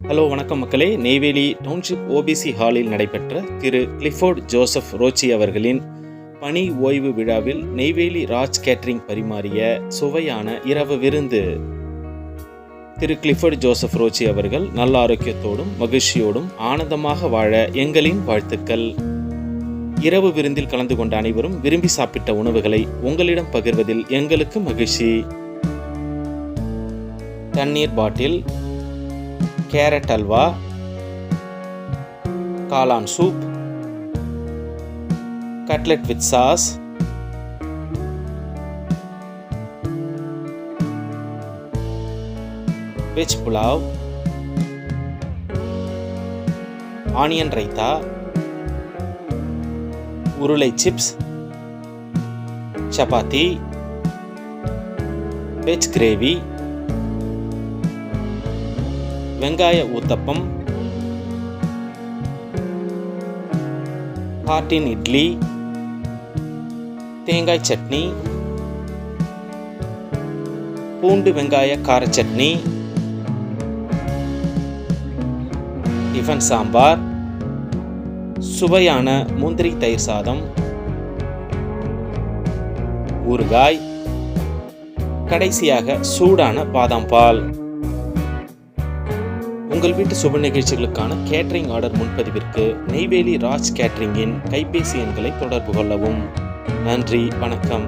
Hello வணக்கம் மக்களே. Neyveli township OBC ஹாலில் நடைபெற்ற திரு கிளிஃபோர்ட் ஜோசப் ரோச்சி அவர்களின் பணி ஓய்வு விழாவில் நெய்வேலி ராஜ் கேட்டரிங் பரிமாறிய சுவையான இரவு விருந்து. திரு கிளிஃபோர்ட் ஜோசப் ரோச்சி அவர்கள் நல்ல ஆரோக்கியத்தோடும் மகிழ்ச்சியோடும் ஆனந்தமாக வாழ எங்களின் வாழ்த்துக்கள். இரவு விருந்தில் கலந்து கொண்ட அனைவரும் விரும்பி சாப்பிட்ட உணவுகளை உங்களிடம் பகிர்வதில் எங்களுக்கு மகிழ்ச்சி. தண்ணீர் பாட்டில், கேரட் அல்வா, காளான் soup, cutlet with sauce, veg pulao, onion raita, உருளை சிப்ஸ், சப்பாத்தி, வெஜ் கிரேவி, வெங்காய ஊத்தப்பம், ஹார்டின் இட்லி, தேங்காய் சட்னி, பூண்டு வெங்காய கார சட்னி, டிஃபன் சாம்பார், சுவையான முந்திரி தயிர் சாதம், ஊறுகாய், கடைசியாக சூடான பாதாம் பால். உங்கள் வீட்டு சுப நிகழ்ச்சிகளுக்கான கேட்டரிங் ஆர்டர் முன்பதிவிற்கு நெய்வேலி ராஜ் கேட்டரிங்கின் கைபேசி எண்களை தொடர்பு கொள்ளவும். நன்றி, வணக்கம்.